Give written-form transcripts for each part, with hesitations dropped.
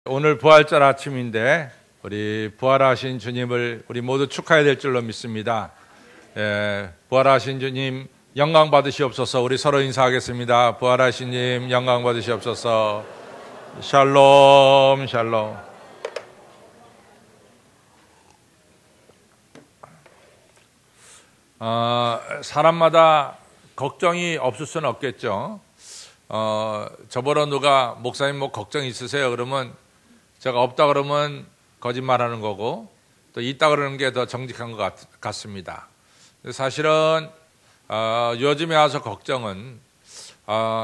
오늘 부활절 아침인데 우리 부활하신 주님을 우리 모두 축하해야 될 줄로 믿습니다. 부활하신 주님 영광 받으시옵소서. 우리 서로 인사하겠습니다. 부활하신 주님 영광 받으시옵소서. 샬롬 샬롬. 사람마다 걱정이 없을 수는 없겠죠. 저보러 누가 목사님 뭐 걱정 있으세요? 그러면 제가 없다 그러면 거짓말하는 거고 또 있다 그러는 게 더 정직한 것 같습니다. 사실은 요즘에 와서 걱정은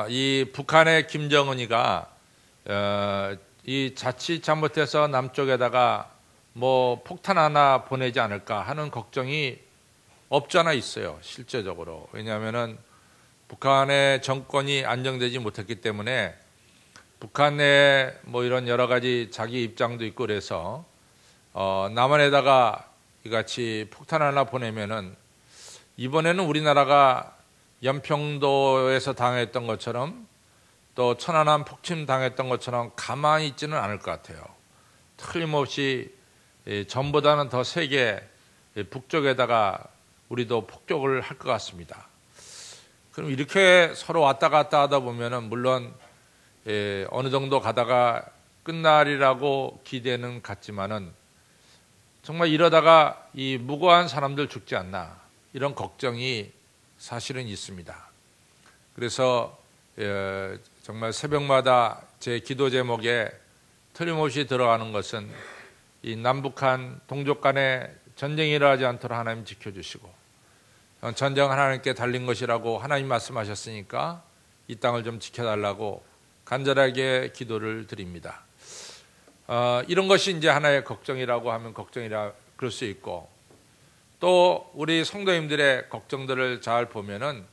이 북한의 김정은이가 이 자칫 잘못해서 남쪽에다가 뭐 폭탄 하나 보내지 않을까 하는 걱정이 없잖아 있어요. 실제적으로. 왜냐하면은 북한의 정권이 안정되지 못했기 때문에 북한 내에 뭐 이런 여러 가지 자기 입장도 있고 그래서 남한에다가 이같이 폭탄 하나 보내면은 이번에는 우리나라가 연평도에서 당했던 것처럼 또 천안함 폭침 당했던 것처럼 가만히 있지는 않을 것 같아요. 틀림없이 전보다는 더 세게 북쪽에다가 우리도 폭격을 할 것 같습니다. 그럼 이렇게 서로 왔다 갔다 하다 보면은 물론 어느 정도 가다가 끝날이라고 기대는 같지만은 정말 이러다가 이 무고한 사람들 죽지 않나 이런 걱정이 사실은 있습니다. 그래서 정말 새벽마다 제 기도 제목에 틀림없이 들어가는 것은 이 남북한 동족 간에 전쟁이 일어나지 않도록 하나님 지켜주시고 전쟁은 하나님께 달린 것이라고 하나님 말씀하셨으니까 이 땅을 좀 지켜달라고 간절하게 기도를 드립니다. 이런 것이 이제 하나의 걱정이라고 하면 걱정이라 그럴 수 있고 또 우리 성도님들의 걱정들을 잘 보면은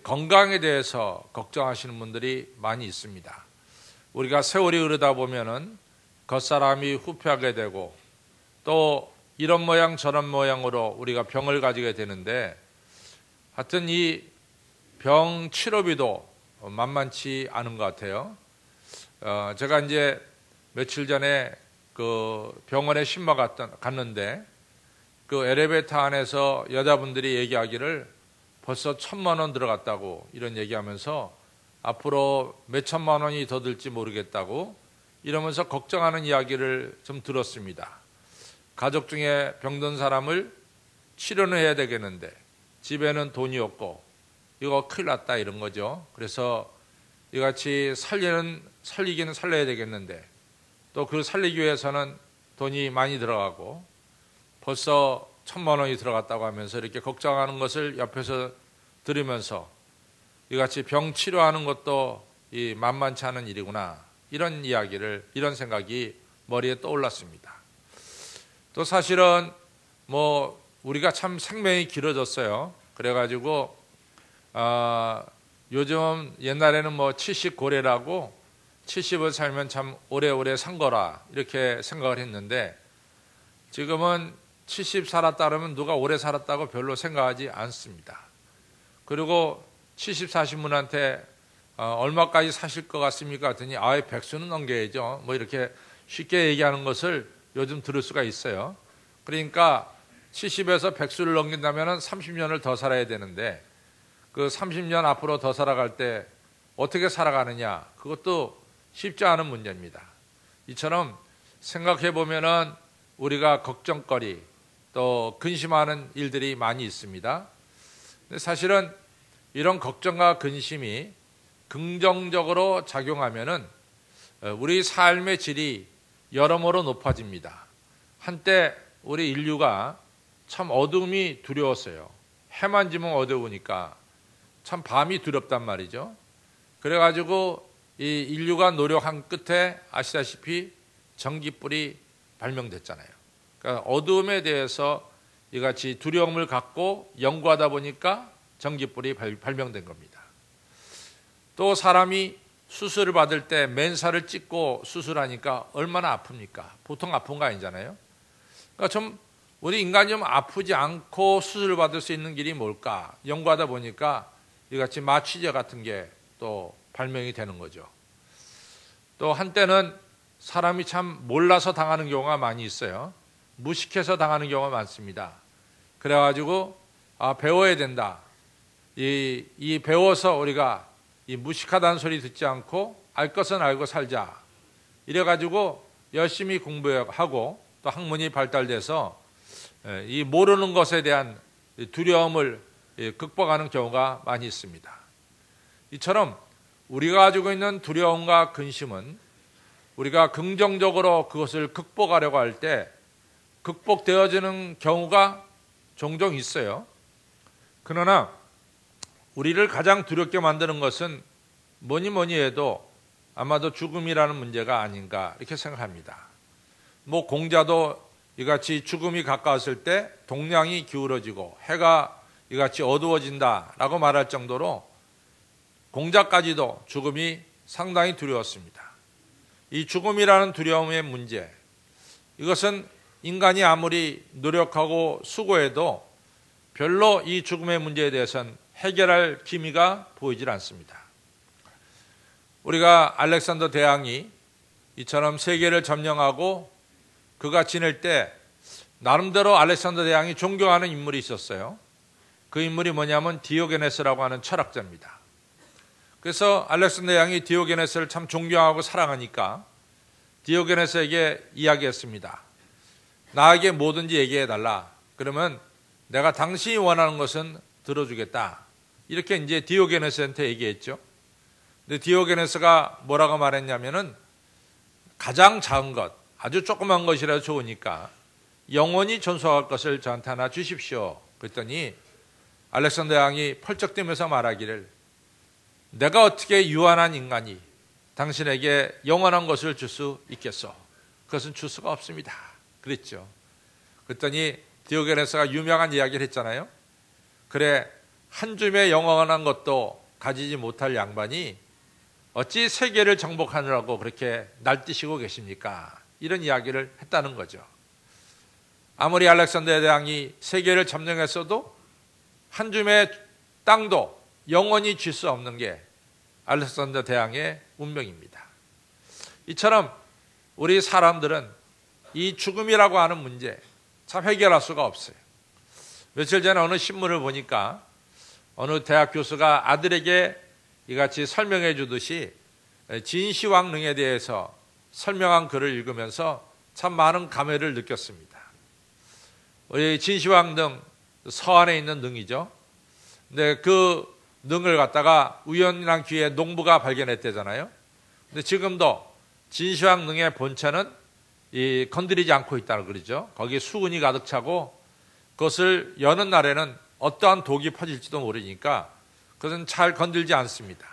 건강에 대해서 걱정하시는 분들이 많이 있습니다. 우리가 세월이 흐르다 보면은 겉사람이 후퇴하게 되고 또 이런 모양 저런 모양으로 우리가 병을 가지게 되는데 하여튼 이 병 치료비도 만만치 않은 것 같아요. 제가 이제 며칠 전에 그 병원에 신마 갔는데 그 엘리베이터 안에서 여자분들이 얘기하기를 벌써 1,000만 원 들어갔다고 이런 얘기하면서 앞으로 몇 천만 원이 더 들지 모르겠다고 이러면서 걱정하는 이야기를 좀 들었습니다. 가족 중에 병든 사람을 치료는 해야 되겠는데 집에는 돈이 없고 이거 큰일 났다 이런 거죠. 그래서 이같이 살리기는 살려야 되겠는데 또 그 살리기 위해서는 돈이 많이 들어가고 벌써 1,000만 원이 들어갔다고 하면서 이렇게 걱정하는 것을 옆에서 들으면서 이같이 병 치료하는 것도 이 만만치 않은 일이구나 이런 이런 생각이 머리에 떠올랐습니다. 또 사실은 뭐 우리가 참 생명이 길어졌어요. 그래가지고 요즘 옛날에는 뭐 70고래라고 70을 살면 참 오래오래 산 거라 이렇게 생각을 했는데 지금은 70 살았다 그러면 누가 오래 살았다고 별로 생각하지 않습니다. 그리고 70 사신 분한테 얼마까지 사실 것 같습니까? 했더니 아예 100수는 넘겨야죠. 뭐 이렇게 쉽게 얘기하는 것을 요즘 들을 수가 있어요. 그러니까 70에서 100수를 넘긴다면 30년을 더 살아야 되는데 그 30년 앞으로 더 살아갈 때 어떻게 살아가느냐 그것도 쉽지 않은 문제입니다. 이처럼 생각해 보면은 우리가 걱정거리 또 근심하는 일들이 많이 있습니다. 근데 사실은 이런 걱정과 근심이 긍정적으로 작용하면은 우리 삶의 질이 여러모로 높아집니다. 한때 우리 인류가 참 어둠이 두려웠어요. 해만 지면 어두우니까 참 밤이 두렵단 말이죠. 그래가지고 이 인류가 노력한 끝에 아시다시피 전기불이 발명됐잖아요. 그러니까 어둠에 대해서 이같이 두려움을 갖고 연구하다 보니까 전기불이 발명된 겁니다. 또 사람이 수술을 받을 때 맨살을 찢고 수술하니까 얼마나 아픕니까? 보통 아픈 거 아니잖아요. 그러니까 좀 우리 인간이 좀 아프지 않고 수술을 받을 수 있는 길이 뭘까? 연구하다 보니까 이같이 마취제 같은 게 또 발명이 되는 거죠. 또 한때는 사람이 참 몰라서 당하는 경우가 많이 있어요. 무식해서 당하는 경우가 많습니다. 그래가지고 배워야 된다. 이 배워서 우리가 이 무식하다는 소리 듣지 않고 알 것은 알고 살자. 이래가지고 열심히 공부하고 또 학문이 발달돼서 이 모르는 것에 대한 두려움을 극복하는 경우가 많이 있습니다. 이처럼 우리가 가지고 있는 두려움과 근심은 우리가 긍정적으로 그것을 극복하려고 할 때 극복되어지는 경우가 종종 있어요. 그러나 우리를 가장 두렵게 만드는 것은 뭐니 해도 아마도 죽음이라는 문제가 아닌가 이렇게 생각합니다. 공자도 이같이 죽음이 가까웠을 때 동량이 기울어지고 해가 이같이 어두워진다라고 말할 정도로 공자까지도 죽음이 상당히 두려웠습니다. 이 죽음이라는 두려움의 문제, 이것은 인간이 아무리 노력하고 수고해도 별로 이 죽음의 문제에 대해서는 해결할 기미가 보이질 않습니다. 우리가 알렉산더 대왕이 이처럼 세계를 점령하고 그가 지낼 때 나름대로 알렉산더 대왕이 존경하는 인물이 있었어요. 그 인물이 뭐냐면 디오게네스라고 하는 철학자입니다. 그래서 알렉산더 대왕이 디오게네스를 참 존경하고 사랑하니까 디오게네스에게 이야기했습니다. 나에게 뭐든지 얘기해달라. 그러면 내가 당신이 원하는 것은 들어주겠다. 이렇게 이제 디오게네스한테 얘기했죠. 근데 디오게네스가 뭐라고 말했냐면은 가장 작은 것, 아주 조그만 것이라도 좋으니까 영원히 존속할 것을 저한테 하나 주십시오. 그랬더니 알렉산더 왕이 펄쩍 뛰면서 말하기를 내가 어떻게 유한한 인간이 당신에게 영원한 것을 줄 수 있겠소? 그것은 줄 수가 없습니다. 그랬죠. 그랬더니 디오게네스가 유명한 이야기를 했잖아요. 그래, 한 줌의 영원한 것도 가지지 못할 양반이 어찌 세계를 정복하느라고 그렇게 날뛰시고 계십니까? 이런 이야기를 했다는 거죠. 아무리 알렉산더 대왕이 세계를 점령했어도 한 줌의 땅도 영원히 줄 수 없는 게 알렉산더 대왕의 운명입니다. 이처럼 우리 사람들은 이 죽음이라고 하는 문제 참 해결할 수가 없어요. 며칠 전에 어느 신문을 보니까 어느 대학 교수가 아들에게 이같이 설명해 주듯이 진시황릉에 대해서 설명한 글을 읽으면서 참 많은 감회를 느꼈습니다. 우리 진시황릉 서안에 있는 능이죠. 근데 그 능을 갖다가 우연한 기회에 농부가 발견했대잖아요. 근데 지금도 진시황릉의 본체는 건드리지 않고 있다고 그러죠. 거기에 수은이 가득 차고 그것을 여는 날에는 어떠한 독이 퍼질지도 모르니까 그것은 잘 건들지 않습니다.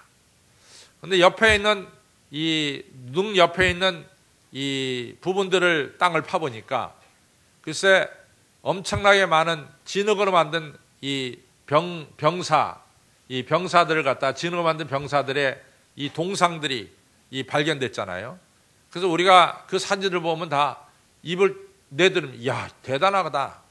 그런데 옆에 있는 이 능 옆에 있는 이 부분들을 땅을 파보니까 글쎄 엄청나게 많은 진흙으로 만든 이 병사들을 갖다 진흙으로 만든 병사들의 이 동상들이 발견됐잖아요. 그래서 우리가 그 사진을 보면 다 입을 내두르면 이야 대단하다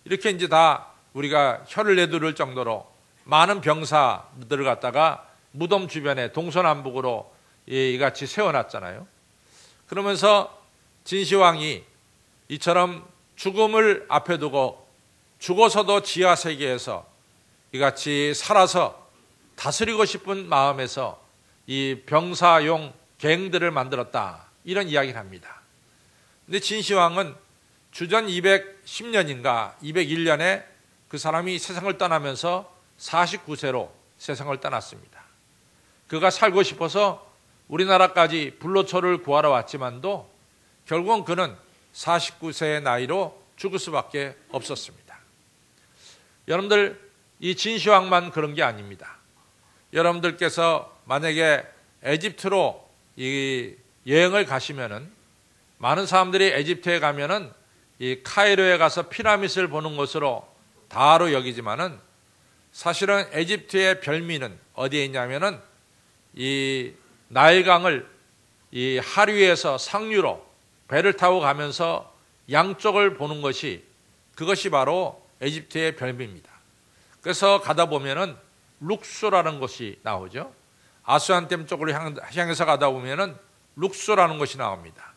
이렇게 이제 다 우리가 혀를 내두를 정도로 많은 병사들을 갖다가 무덤 주변에 동서남북으로 이같이 세워놨잖아요. 그러면서 진시황이 이처럼 죽음을 앞에 두고 죽어서도 지하 세계에서 이같이 살아서 다스리고 싶은 마음에서 이 병사용 갱들을 만들었다 이런 이야기를 합니다. 근데 진시황은 주전 210년인가 201년에 그 사람이 세상을 떠나면서 49세로 세상을 떠났습니다. 그가 살고 싶어서 우리나라까지 불로초를 구하러 왔지만도 결국은 그는 49세의 나이로 죽을 수밖에 없었습니다. 여러분들 이 진시황만 그런 게 아닙니다. 여러분들께서 만약에 에집트로 이 여행을 가시면은 많은 사람들이 에집트에 가면은 이 카이로에 가서 피라미드를 보는 것으로 다로 여기지만은 사실은 에집트의 별미는 어디에 있냐면은 이 나일강을 이 하류에서 상류로 배를 타고 가면서 양쪽을 보는 것이 그것이 바로 에집트의 별미입니다. 그래서 가다 보면은 룩소라는 것이 나오죠. 아수안댐 쪽으로 향해서 가다 보면은 룩소라는 것이 나옵니다.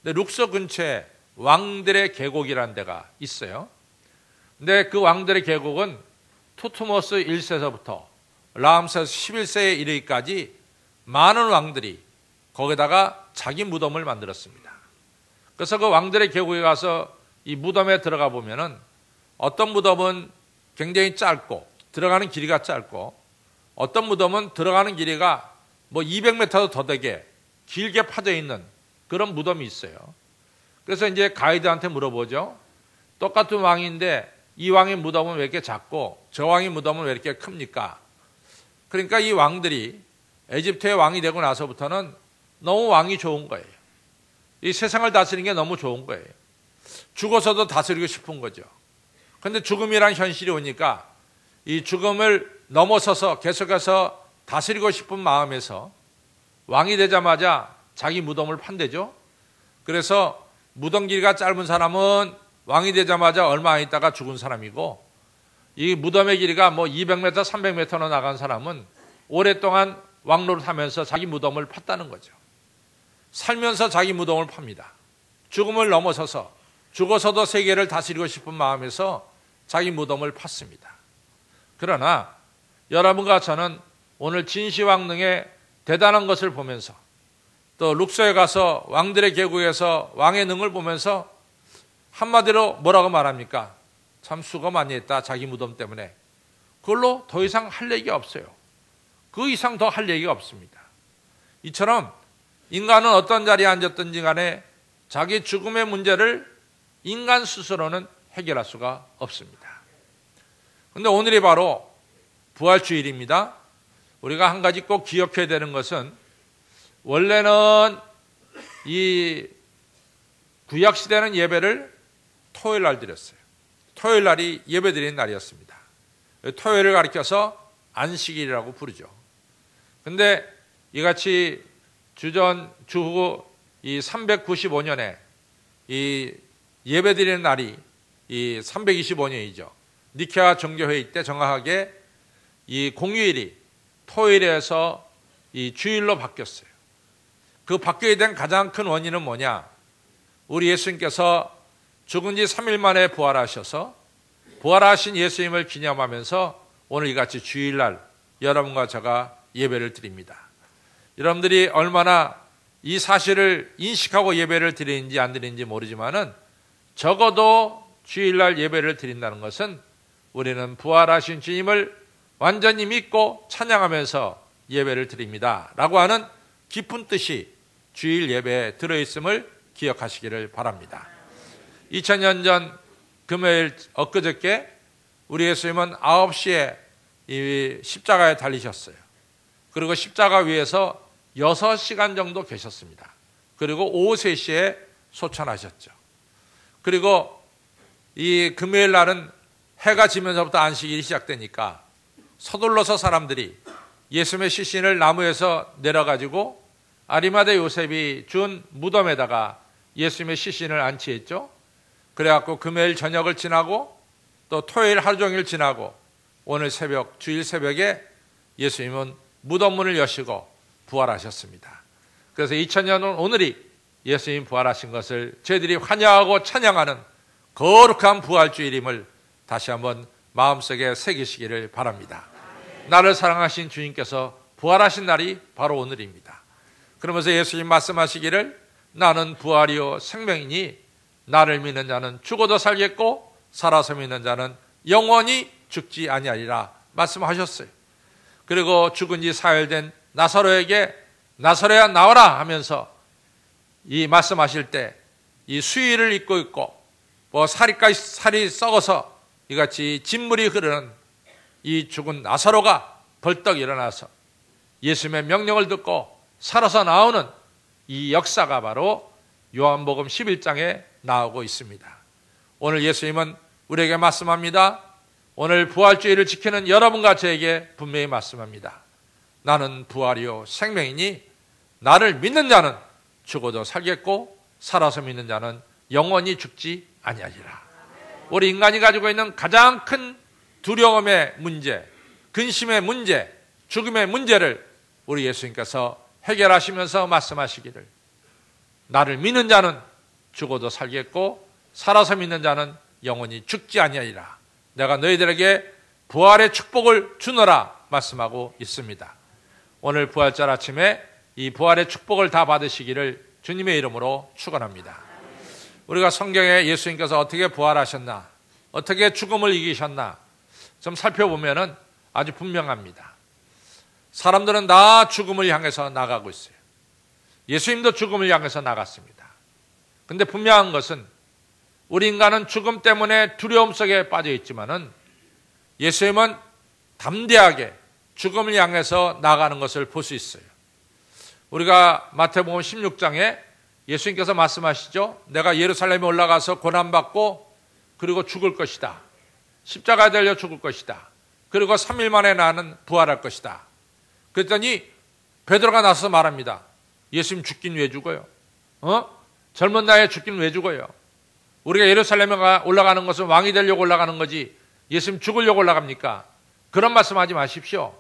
근데 룩서 근처에 왕들의 계곡이라는 데가 있어요. 근데 그 왕들의 계곡은 투트모스 1세서부터 라암세스 11세에 이르기까지 많은 왕들이 거기다가 자기 무덤을 만들었습니다. 그래서 그 왕들의 계곡에 가서 이 무덤에 들어가 보면은 어떤 무덤은 굉장히 짧고 들어가는 길이가 짧고 어떤 무덤은 들어가는 길이가 뭐 200m도 더 되게 길게 파져 있는 그런 무덤이 있어요. 그래서 이제 가이드한테 물어보죠. 똑같은 왕인데 이 왕의 무덤은 왜 이렇게 작고 저 왕의 무덤은 왜 이렇게 큽니까? 그러니까 이 왕들이 에집트의 왕이 되고 나서부터는 너무 왕이 좋은 거예요. 이 세상을 다스리는 게 너무 좋은 거예요. 죽어서도 다스리고 싶은 거죠. 그런데 죽음이란 현실이 오니까 이 죽음을 넘어서서 계속해서 다스리고 싶은 마음에서 왕이 되자마자 자기 무덤을 판대죠. 그래서 무덤 길이가 짧은 사람은 왕이 되자마자 얼마 안 있다가 죽은 사람이고 이 무덤의 길이가 뭐 200m, 300m로 나간 사람은 오랫동안 왕노릇하면서 자기 무덤을 팠다는 거죠. 살면서 자기 무덤을 팝니다. 죽음을 넘어서서 죽어서도 세계를 다스리고 싶은 마음에서 자기 무덤을 팠습니다. 그러나 여러분과 저는 오늘 진시황릉의 대단한 것을 보면서 또 룩서에 가서 왕들의 계곡에서 왕의 능을 보면서 한마디로 뭐라고 말합니까? 참 수고 많이 했다. 자기 무덤 때문에. 그걸로 더 이상 할 얘기가 없어요. 그 이상 더 할 얘기가 없습니다. 이처럼 인간은 어떤 자리에 앉았든지 간에 자기 죽음의 문제를 인간 스스로는 해결할 수가 없습니다. 그런데 오늘이 바로 부활주일입니다. 우리가 한 가지 꼭 기억해야 되는 것은 원래는 이 구약시대는 예배를 토요일 날 드렸어요. 토요일 날이 예배 드리는 날이었습니다. 토요일을 가리켜서 안식일이라고 부르죠. 근데 이같이 주후 이 395년에 이 예배 드리는 날이 이 325년이죠. 니케아 정교회의 때 정확하게 이 공휴일이 토요일에서 이 주일로 바뀌었어요. 그 바뀌게 된 가장 큰 원인은 뭐냐? 우리 예수님께서 죽은 지 3일 만에 부활하셔서 부활하신 예수님을 기념하면서 오늘 이같이 주일날 여러분과 제가 예배를 드립니다. 여러분들이 얼마나 이 사실을 인식하고 예배를 드리는지 안 드리는지 모르지만은 적어도 주일날 예배를 드린다는 것은 우리는 부활하신 주님을 완전히 믿고 찬양하면서 예배를 드립니다. 라고 하는 깊은 뜻이 주일 예배에 들어있음을 기억하시기를 바랍니다. 2000년 전 금요일 엊그저께 우리 예수님은 9시에 이 십자가에 달리셨어요. 그리고 십자가 위에서 6시간 정도 계셨습니다. 그리고 오후 3시에 소천하셨죠. 그리고 이 금요일 날은 해가 지면서부터 안식일이 시작되니까 서둘러서 사람들이 예수님의 시신을 나무에서 내려가지고 아리마대 요셉이 준 무덤에다가 예수님의 시신을 안치했죠. 그래갖고 금요일 저녁을 지나고 또 토요일 하루 종일 지나고 오늘 새벽, 주일 새벽에 예수님은 무덤문을 여시고 부활하셨습니다. 그래서 2000년 오늘이 예수님 부활하신 것을 저희들이 환영하고 찬양하는 거룩한 부활주일임을 다시 한번 마음속에 새기시기를 바랍니다. 나를 사랑하신 주님께서 부활하신 날이 바로 오늘입니다. 그러면서 예수님 말씀하시기를 나는 부활이요 생명이니 나를 믿는 자는 죽어도 살겠고 살아서 믿는 자는 영원히 죽지 아니하리라 말씀하셨어요. 그리고 죽은 지 사흘 된 나사로에게 나사로야 나와라 하면서 이 말씀하실 때 이 수의를 입고 있고 뭐 살이 썩어서 이같이 진물이 흐르는 이 죽은 나사로가 벌떡 일어나서 예수님의 명령을 듣고 살아서 나오는 이 역사가 바로 요한복음 11장에 나오고 있습니다. 오늘 예수님은 우리에게 말씀합니다. 오늘 부활주의를 지키는 여러분과 저에게 분명히 말씀합니다. 나는 부활이요 생명이니 나를 믿는 자는 죽어도 살겠고 살아서 믿는 자는 영원히 죽지 아니하리라. 우리 인간이 가지고 있는 가장 큰 두려움의 문제, 근심의 문제, 죽음의 문제를 우리 예수님께서 해결하시면서 말씀하시기를 나를 믿는 자는 죽어도 살겠고 살아서 믿는 자는 영원히 죽지 아니하리라. 내가 너희들에게 부활의 축복을 주노라 말씀하고 있습니다. 오늘 부활절 아침에 이 부활의 축복을 다 받으시기를 주님의 이름으로 축원합니다. 우리가 성경에 예수님께서 어떻게 부활하셨나, 어떻게 죽음을 이기셨나 좀 살펴보면은 아주 분명합니다. 사람들은 다 죽음을 향해서 나가고 있어요. 예수님도 죽음을 향해서 나갔습니다. 근데 분명한 것은 우리 인간은 죽음 때문에 두려움 속에 빠져 있지만은 예수님은 담대하게 죽음을 향해서 나가는 것을 볼 수 있어요. 우리가 마태복음 16장에 예수님께서 말씀하시죠. 내가 예루살렘에 올라가서 고난받고 그리고 죽을 것이다. 십자가에 달려 죽을 것이다. 그리고 3일 만에 나는 부활할 것이다. 그랬더니 베드로가 나서서 말합니다. 예수님 죽긴 왜 죽어요? 젊은 나이에 죽긴 왜 죽어요? 우리가 예루살렘에 올라가는 것은 왕이 되려고 올라가는 거지 예수님 죽으려고 올라갑니까? 그런 말씀하지 마십시오.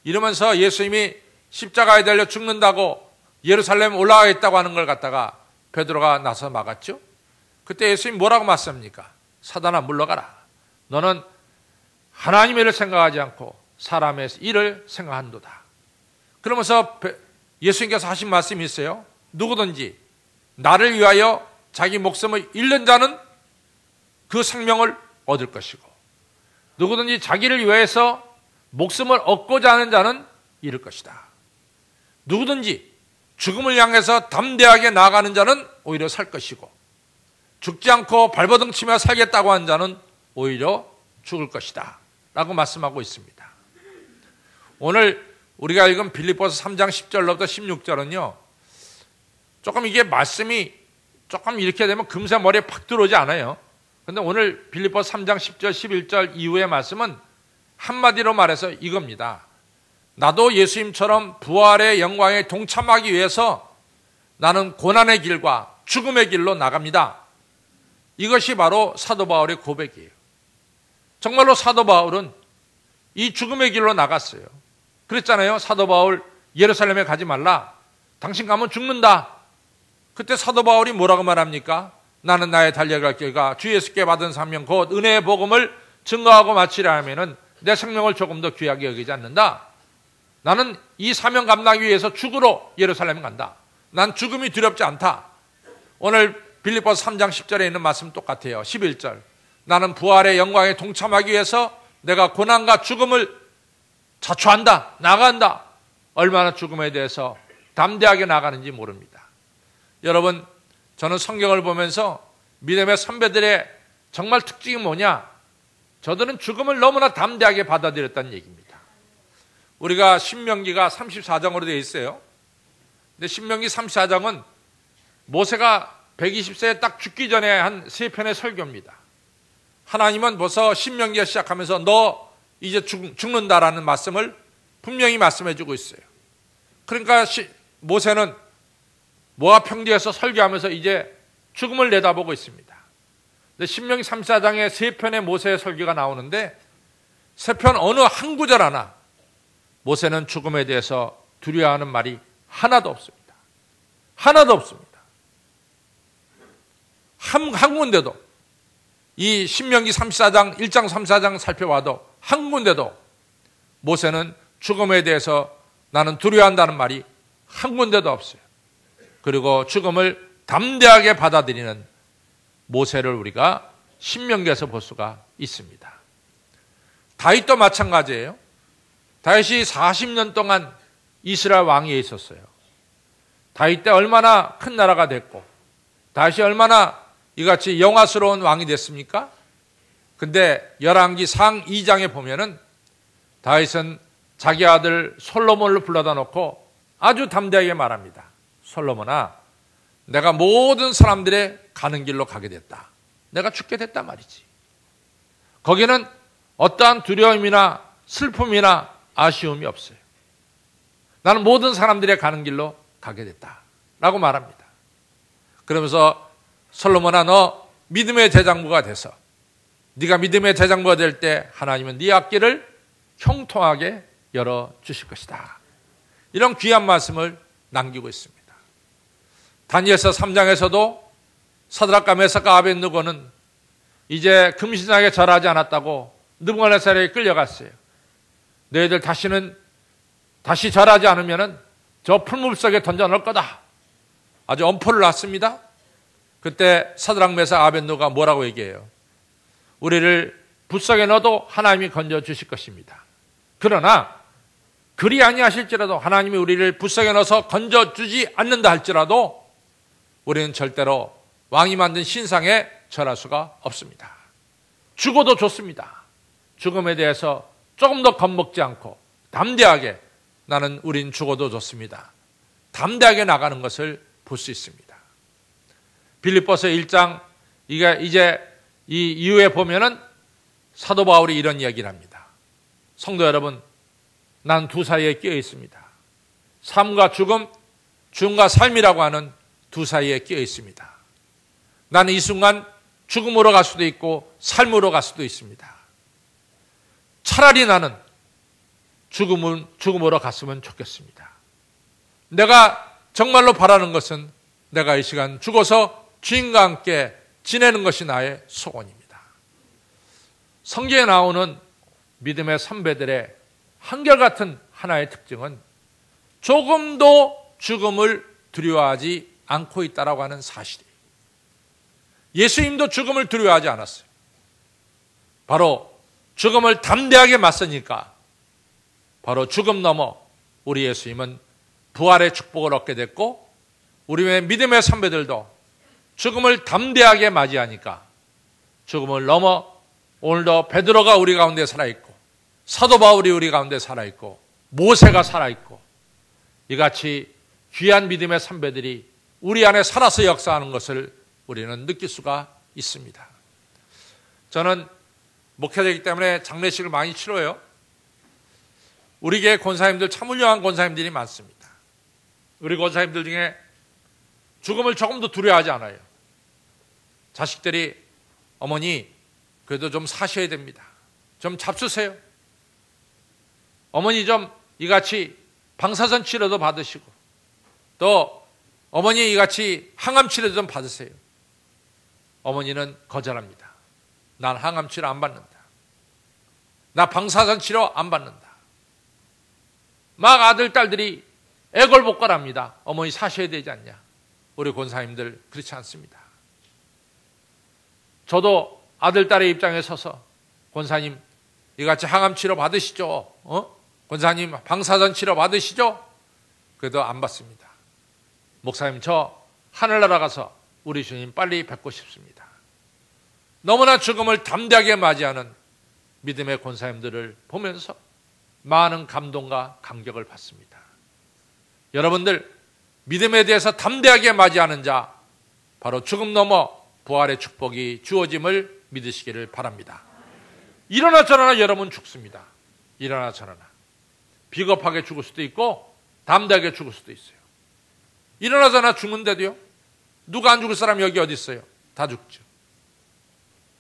이러면서 예수님이 십자가에 달려 죽는다고 예루살렘 올라가겠다고 하는 걸 갖다가 베드로가 나서 막았죠. 그때 예수님 뭐라고 말씀합니까? 사단아 물러가라. 너는 하나님의 일을 생각하지 않고 사람의 일을 생각한도다. 그러면서 예수님께서 하신 말씀이 있어요. 누구든지 나를 위하여 자기 목숨을 잃는 자는 그 생명을 얻을 것이고 누구든지 자기를 위해서 목숨을 얻고자 하는 자는 잃을 것이다. 누구든지 죽음을 향해서 담대하게 나아가는 자는 오히려 살 것이고 죽지 않고 발버둥 치며 살겠다고 하는 자는 오히려 죽을 것이다 라고 말씀하고 있습니다. 오늘 우리가 읽은 빌립보서 3장 10절로부터 16절은요 조금 이게 말씀이 조금 이렇게 되면 금세 머리에 팍 들어오지 않아요. 그런데 오늘 빌립보서 3장 10절 11절 이후의 말씀은 한마디로 말해서 이겁니다. 나도 예수님처럼 부활의 영광에 동참하기 위해서 나는 고난의 길과 죽음의 길로 나갑니다. 이것이 바로 사도 바울의 고백이에요. 정말로 사도 바울은 이 죽음의 길로 나갔어요. 그랬잖아요. 사도 바울 예루살렘에 가지 말라. 당신 가면 죽는다. 그때 사도 바울이 뭐라고 말합니까? 나는 나의 달려갈 길과 주 예수께 받은 사명 곧 은혜의 복음을 증거하고 마치려 하면은 내 생명을 조금 더 귀하게 여기지 않는다. 나는 이 사명 감당하기 위해서 죽으러 예루살렘 간다. 난 죽음이 두렵지 않다. 오늘 빌립보서 3장 10절에 있는 말씀 똑같아요. 11절. 나는 부활의 영광에 동참하기 위해서 내가 고난과 죽음을 자초한다. 나간다. 얼마나 죽음에 대해서 담대하게 나가는지 모릅니다. 여러분, 저는 성경을 보면서 믿음의 선배들의 정말 특징이 뭐냐? 저들은 죽음을 너무나 담대하게 받아들였다는 얘기입니다. 우리가 신명기가 34장으로 되어 있어요. 근데 신명기 34장은 모세가 120세에 딱 죽기 전에 한 3편의 설교입니다. 하나님은 벌써 신명기가 시작하면서 너 이제 죽는다라는 말씀을 분명히 말씀해 주고 있어요. 그러니까 모세는 모압 평지에서 설교하면서 이제 죽음을 내다보고 있습니다. 근데 신명기 34장에 3편의 모세의 설교가 나오는데 3편 어느 한 구절 하나 모세는 죽음에 대해서 두려워하는 말이 하나도 없습니다. 하나도 없습니다. 한 군데도 이 신명기 34장 1장 34장 살펴봐도 한 군데도 모세는 죽음에 대해서 나는 두려워한다는 말이 한 군데도 없어요. 그리고 죽음을 담대하게 받아들이는 모세를 우리가 신명기에서 볼 수가 있습니다. 다윗도 마찬가지예요. 다윗이 40년 동안 이스라엘 왕위에 있었어요. 다윗 때 얼마나 큰 나라가 됐고 다윗이 얼마나 이같이 영화스러운 왕이 됐습니까? 근데 열왕기 상 2장에 보면은 다윗은 자기 아들 솔로몬을 불러다 놓고 아주 담대하게 말합니다. 솔로몬아, 내가 모든 사람들의 가는 길로 가게 됐다. 내가 죽게 됐단 말이지. 거기는 어떠한 두려움이나 슬픔이나 아쉬움이 없어요. 나는 모든 사람들의 가는 길로 가게 됐다 라고 말합니다. 그러면서 솔로몬아, 너 믿음의 대장부가 돼서 네가 믿음의 대장부가 될 때 하나님은 네 앞길을 형통하게 열어주실 것이다. 이런 귀한 말씀을 남기고 있습니다. 다니엘서 3장에서도 사드락과 메삭과 아벳느고는 이제 금신상에 절하지 않았다고 느부갓네살에게 끌려갔어요. 너희들 다시 절하지 않으면 저 풀무불 속에 던져 넣을 거다. 아주 엄포를 놨습니다. 그때 사드락 메삭 아벳느고가 뭐라고 얘기해요? 우리를 불속에 넣어도 하나님이 건져 주실 것입니다. 그러나 그리 아니하실지라도, 하나님이 우리를 불속에 넣어서 건져 주지 않는다 할지라도 우리는 절대로 왕이 만든 신상에 절할 수가 없습니다. 죽어도 좋습니다. 죽음에 대해서 조금 더 겁먹지 않고 담대하게, 나는 우린 죽어도 좋습니다, 담대하게 나가는 것을 볼 수 있습니다. 빌립보서 1장, 이제 이 이후에 보면은 사도 바울이 이런 이야기를 합니다. 성도 여러분, 난 두 사이에 끼어 있습니다. 삶과 죽음, 죽음과 삶이라고 하는 두 사이에 끼어 있습니다. 나는 이 순간 죽음으로 갈 수도 있고 삶으로 갈 수도 있습니다. 차라리 나는 죽음으로 갔으면 좋겠습니다. 내가 정말로 바라는 것은 내가 이 시간 죽어서 주인과 함께 지내는 것이 나의 소원입니다. 성경에 나오는 믿음의 선배들의 한결같은 하나의 특징은 조금도 죽음을 두려워하지 않고 있다라고 하는 사실이에요. 예수님도 죽음을 두려워하지 않았어요. 바로 죽음을 담대하게 맞서니까 바로 죽음 넘어 우리 예수님은 부활의 축복을 얻게 됐고, 우리의 믿음의 선배들도 죽음을 담대하게 맞이하니까 죽음을 넘어 오늘도 베드로가 우리 가운데 살아있고, 사도 바울이 우리 가운데 살아있고, 모세가 살아있고, 이같이 귀한 믿음의 선배들이 우리 안에 살아서 역사하는 것을 우리는 느낄 수가 있습니다. 저는 목회자이기 때문에 장례식을 많이 치러요. 우리 교회 권사님들 참 훌륭한 권사님들이 많습니다. 우리 권사님들 중에 죽음을 조금도 두려워하지 않아요. 자식들이 어머니 그래도 좀 사셔야 됩니다, 좀 잡수세요, 어머니 좀 이같이 방사선 치료도 받으시고, 또 어머니 이같이 항암 치료도 좀 받으세요. 어머니는 거절합니다. 난 항암 치료 안 받는다, 나 방사선 치료 안 받는다. 막 아들 딸들이 애걸복걸합니다. 어머니 사셔야 되지 않냐. 우리 권사님들 그렇지 않습니다. 저도 아들 딸의 입장에 서서 권사님 이같이 항암 치료 받으시죠, 권사님 방사선 치료 받으시죠? 그래도 안 받습니다. 목사님 저 하늘나라 가서 우리 주님 빨리 뵙고 싶습니다. 너무나 죽음을 담대하게 맞이하는 믿음의 권사님들을 보면서 많은 감동과 감격을 받습니다. 여러분들, 믿음에 대해서 담대하게 맞이하는 자, 바로 죽음 넘어 부활의 축복이 주어짐을 믿으시기를 바랍니다. 이러나 저러나 여러분 죽습니다. 이러나 저러나 비겁하게 죽을 수도 있고 담대하게 죽을 수도 있어요. 이러나 저러나 죽는데도요, 누가 안 죽을 사람이 여기 어디 있어요? 다 죽죠.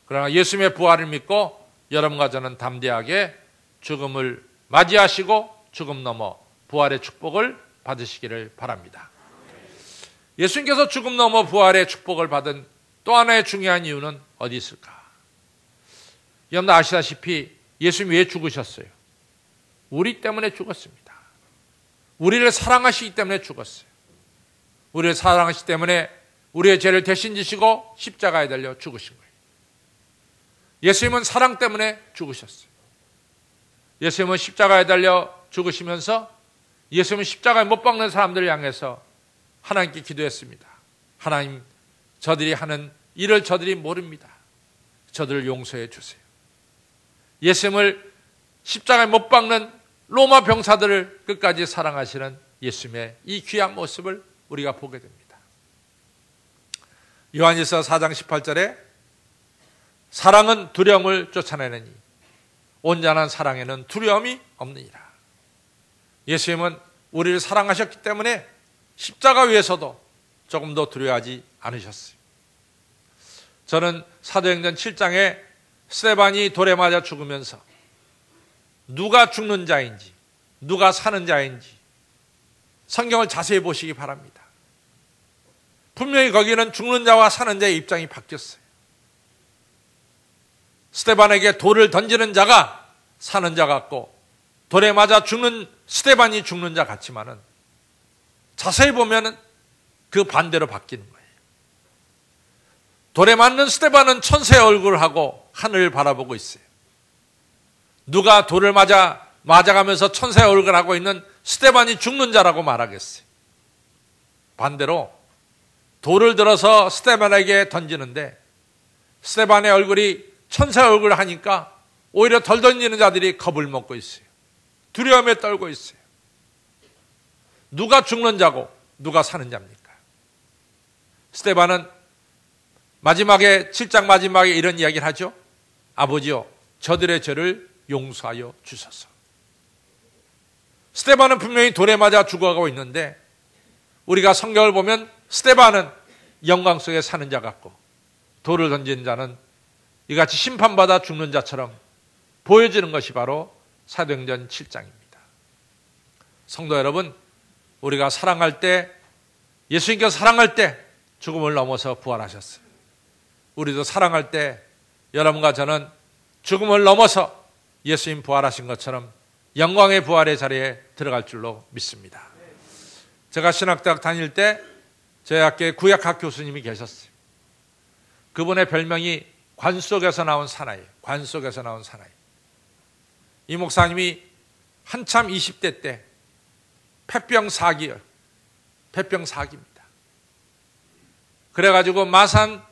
그러나 예수님의 부활을 믿고 여러분과 저는 담대하게 죽음을 맞이하시고 죽음 넘어 부활의 축복을 받으시기를 바랍니다. 예수님께서 죽음 넘어 부활의 축복을 받은 또 하나의 중요한 이유는 어디 있을까? 여러분 아시다시피 예수님이 왜 죽으셨어요? 우리 때문에 죽었습니다. 우리를 사랑하시기 때문에 죽었어요. 우리를 사랑하시기 때문에 우리의 죄를 대신 지시고 십자가에 달려 죽으신 거예요. 예수님은 사랑 때문에 죽으셨어요. 예수님은 십자가에 달려 죽으시면서 예수님은 십자가에 못 박는 사람들을 향해서 하나님께 기도했습니다. 하나님, 저들이 하는 일을 저들이 모릅니다. 저들을 용서해 주세요. 예수님을 십자가에 못 박는 로마 병사들을 끝까지 사랑하시는 예수님의 이 귀한 모습을 우리가 보게 됩니다. 요한일서 4장 18절에 사랑은 두려움을 쫓아내느니 온전한 사랑에는 두려움이 없느니라. 예수님은 우리를 사랑하셨기 때문에 십자가 위에서도 조금 더 두려워하지 않으셨어요. 저는 사도행전 7장에 스데반이 돌에 맞아 죽으면서 누가 죽는 자인지 누가 사는 자인지 성경을 자세히 보시기 바랍니다. 분명히 거기는 죽는 자와 사는 자의 입장이 바뀌었어요. 스데반에게 돌을 던지는 자가 사는 자 같고 돌에 맞아 죽는 스데반이 죽는 자 같지만은 자세히 보면은 그 반대로 바뀌는 거예요. 돌에 맞는 스데반은 천사의 얼굴을 하고 하늘을 바라보고 있어요. 누가 돌을 맞아가면서 천사의 얼굴을 하고 있는 스데반이 죽는 자라고 말하겠어요. 반대로 돌을 들어서 스데반에게 던지는데 스데반의 얼굴이 천사의 얼굴을 하니까 오히려 덜 던지는 자들이 겁을 먹고 있어요. 두려움에 떨고 있어요. 누가 죽는 자고 누가 사는 자입니까? 스데반은 마지막에 7장 마지막에 이런 이야기를 하죠. 아버지요, 저들의 죄를 용서하여 주소서. 스데반은 분명히 돌에 맞아 죽어가고 있는데 우리가 성경을 보면 스데반은 영광 속에 사는 자 같고 돌을 던진 자는 이같이 심판받아 죽는 자처럼 보여지는 것이 바로 사도행전 7장입니다. 성도 여러분, 우리가 사랑할 때, 예수님께서 사랑할 때 죽음을 넘어서 부활하셨어요. 우리도 사랑할 때 여러분과 저는 죽음을 넘어서 예수님 부활하신 것처럼 영광의 부활의 자리에 들어갈 줄로 믿습니다. 제가 신학대학 다닐 때 저희 학교에 구약학 교수님이 계셨어요. 그분의 별명이 관 속에서 나온 사나이, 관 속에서 나온 사나이. 이 목사님이 한참 20대 때 폐병 사기입니다. 그래가지고 마산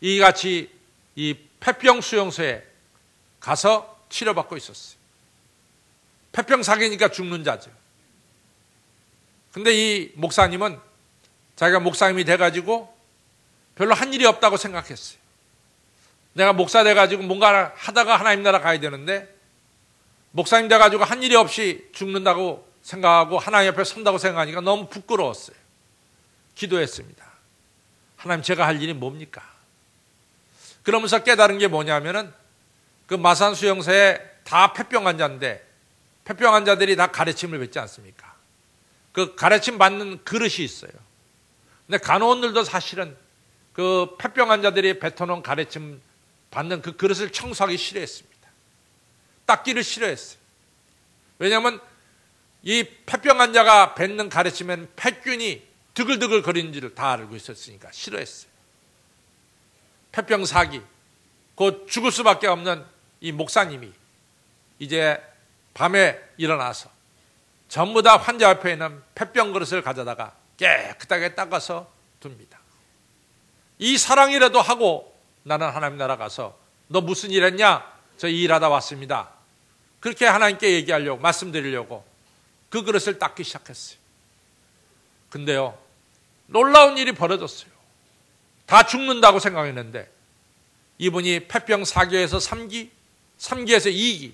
이같이 이 폐병 수용소에 가서 치료받고 있었어요. 폐병 사기니까 죽는 자죠. 근데 이 목사님은 자기가 목사님이 돼가지고 별로 한 일이 없다고 생각했어요. 내가 목사 돼가지고 뭔가 하다가 하나님 나라 가야 되는데 목사님 돼가지고 한 일이 없이 죽는다고 생각하고 하나님 옆에 선다고 생각하니까 너무 부끄러웠어요. 기도했습니다. 하나님, 제가 할 일이 뭡니까? 그러면서 깨달은 게 뭐냐면은 그 마산 수용소에 다 폐병 환자인데 폐병 환자들이 다 가르침을 받지 않습니까? 그 가르침 받는 그릇이 있어요. 근데 간호원들도 사실은 그 폐병 환자들이 뱉어놓은 가르침 받는 그 그릇을 청소하기 싫어했습니다. 닦기를 싫어했어요. 왜냐하면 이 폐병 환자가 뱉는 가르침엔 폐균이 드글드글 거리는지를 다 알고 있었으니까 싫어했어요. 폐병 사기, 곧 죽을 수밖에 없는 이 목사님이 이제 밤에 일어나서 전부 다 환자 옆에 있는 폐병 그릇을 가져다가 깨끗하게 닦아서 둡니다. 이 사랑이라도 하고 나는 하나님 나라 가서 너 무슨 일 했냐? 저 일하다 왔습니다. 그렇게 하나님께 얘기하려고, 말씀드리려고 그 그릇을 닦기 시작했어요. 근데요, 놀라운 일이 벌어졌어요. 다 죽는다고 생각했는데 이분이 폐병 4기에서 3기, 3기에서 2기,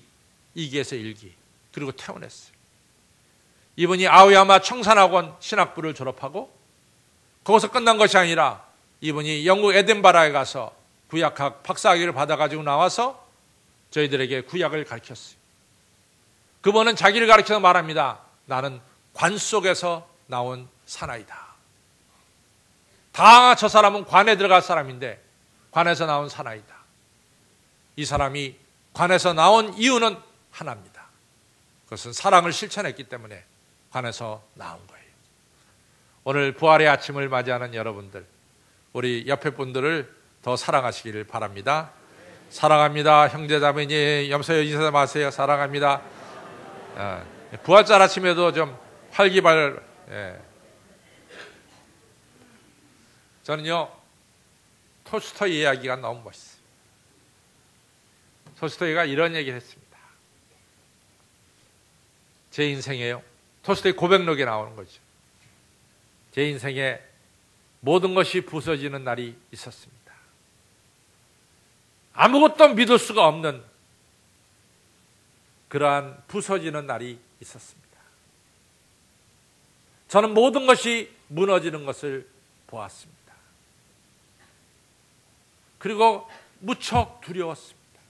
2기에서 1기, 그리고 퇴원했어요. 이분이 아오야마 청산학원 신학부를 졸업하고 거기서 끝난 것이 아니라 이분이 영국 에든버러에 가서 구약학 박사학위를 받아가지고 나와서 저희들에게 구약을 가르쳤어요. 그분은 자기를 가르쳐서 말합니다. 나는 관 속에서 나온 사나이다. 다 저 사람은 관에 들어갈 사람인데 관에서 나온 사나이다. 이 사람이 관에서 나온 이유는 하나입니다. 그것은 사랑을 실천했기 때문에 관에서 나온 거예요. 오늘 부활의 아침을 맞이하는 여러분들, 우리 옆에 분들을 더 사랑하시기를 바랍니다. 사랑합니다. 형제자매니 염소 여지서 마세요. 사랑합니다. 부활절 아침에도 좀 활기발. 저는요, 톨스토이 이야기가 너무 멋있어요. 톨스토이가 이런 얘기를 했습니다. 제 인생에요. 톨스토이 고백록에 나오는 거죠. 제 인생에 모든 것이 부서지는 날이 있었습니다. 아무것도 믿을 수가 없는 그러한 부서지는 날이 있었습니다. 저는 모든 것이 무너지는 것을 보았습니다. 그리고 무척 두려웠습니다.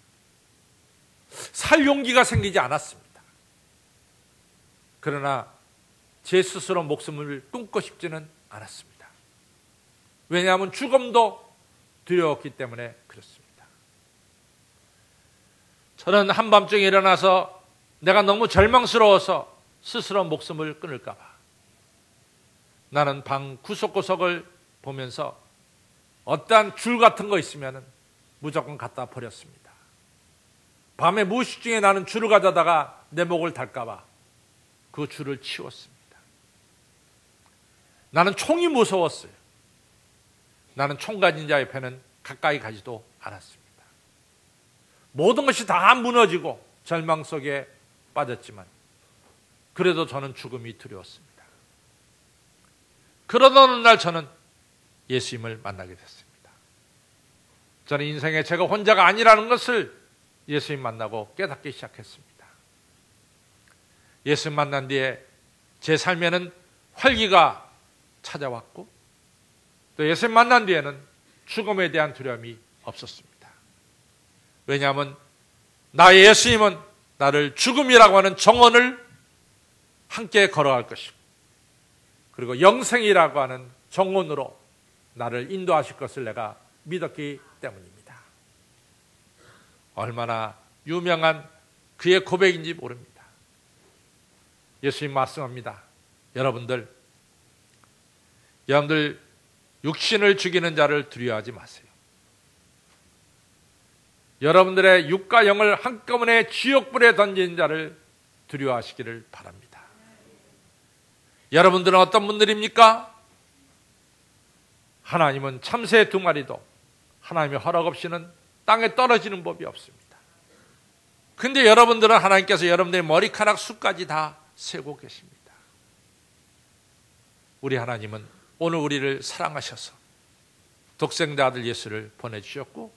살 용기가 생기지 않았습니다. 그러나 제 스스로 목숨을 끊고 싶지는 않았습니다. 왜냐하면 죽음도 두려웠기 때문에 그렇습니다. 저는 한밤중에 일어나서 내가 너무 절망스러워서 스스로 목숨을 끊을까 봐 나는 방 구석구석을 보면서 어떠한 줄 같은 거 있으면 무조건 갖다 버렸습니다. 밤에 무의식 중에 나는 줄을 가져다가 내 목을 달까 봐 그 줄을 치웠습니다. 나는 총이 무서웠어요. 나는 총 가진 자 옆에는 가까이 가지도 않았습니다. 모든 것이 다 무너지고 절망 속에 빠졌지만 그래도 저는 죽음이 두려웠습니다. 그러던 어느 날 저는 예수님을 만나게 됐습니다. 저는 인생에 제가 혼자가 아니라는 것을 예수님 만나고 깨닫기 시작했습니다. 예수님 만난 뒤에 제 삶에는 활기가 찾아왔고 또 예수님 만난 뒤에는 죽음에 대한 두려움이 없었습니다. 왜냐하면 나의 예수님은 나를 죽음이라고 하는 정원을 함께 걸어갈 것이고 그리고 영생이라고 하는 정원으로 나를 인도하실 것을 내가 믿었기 때문입니다. 얼마나 유명한 그의 고백인지 모릅니다. 예수님 말씀합니다. 여러분들 육신을 죽이는 자를 두려워하지 마세요. 여러분들의 육과 영을 한꺼번에 지옥불에 던진 자를 두려워하시기를 바랍니다. 여러분들은 어떤 분들입니까? 하나님은 참새 2마리도 하나님의 허락 없이는 땅에 떨어지는 법이 없습니다. 근데 여러분들은 하나님께서 여러분들의 머리카락 수까지 다 세고 계십니다. 우리 하나님은 오늘 우리를 사랑하셔서 독생자 아들 예수를 보내주셨고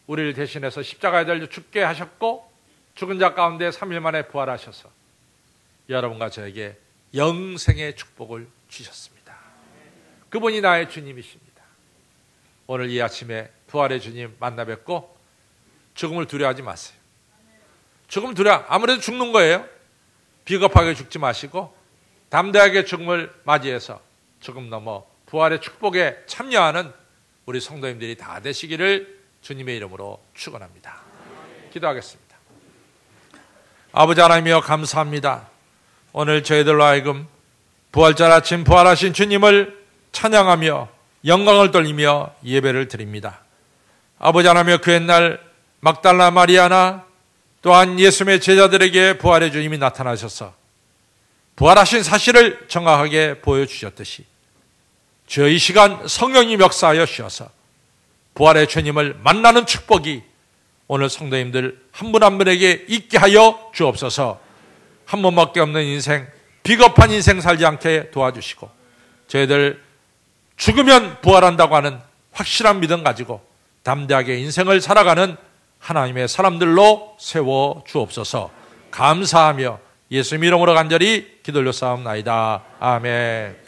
우리를 대신해서 십자가에 달려 죽게 하셨고 죽은 자 가운데 3일 만에 부활하셔서 여러분과 저에게 영생의 축복을 주셨습니다. 그분이 나의 주님이십니다. 오늘 이 아침에 부활의 주님 만나 뵙고 죽음을 두려워하지 마세요. 죽음 두려워 아무래도 죽는 거예요. 비겁하게 죽지 마시고 담대하게 죽음을 맞이해서 죽음 넘어 부활의 축복에 참여하는 우리 성도님들이 다 되시기를 주님의 이름으로 축원합니다. 기도하겠습니다. 아버지 하나님이여 감사합니다. 오늘 저희들로 하여금 부활절 아침 부활하신 주님을 찬양하며 영광을 돌리며 예배를 드립니다. 아버지 하나님이여 그 옛날 막달라 마리아나 또한 예수님의 제자들에게 부활의 주님이 나타나셔서 부활하신 사실을 정확하게 보여주셨듯이 주여 이 시간 성령님 역사하여 주셔서 부활의 주님을 만나는 축복이 오늘 성도님들 한 분 한 분에게 있게 하여 주옵소서. 한 번밖에 없는 인생, 비겁한 인생 살지 않게 도와주시고 저희들 죽으면 부활한다고 하는 확실한 믿음 가지고 담대하게 인생을 살아가는 하나님의 사람들로 세워 주옵소서. 감사하며 예수님 이름으로 간절히 기도 올려 싸움나이다. 아멘.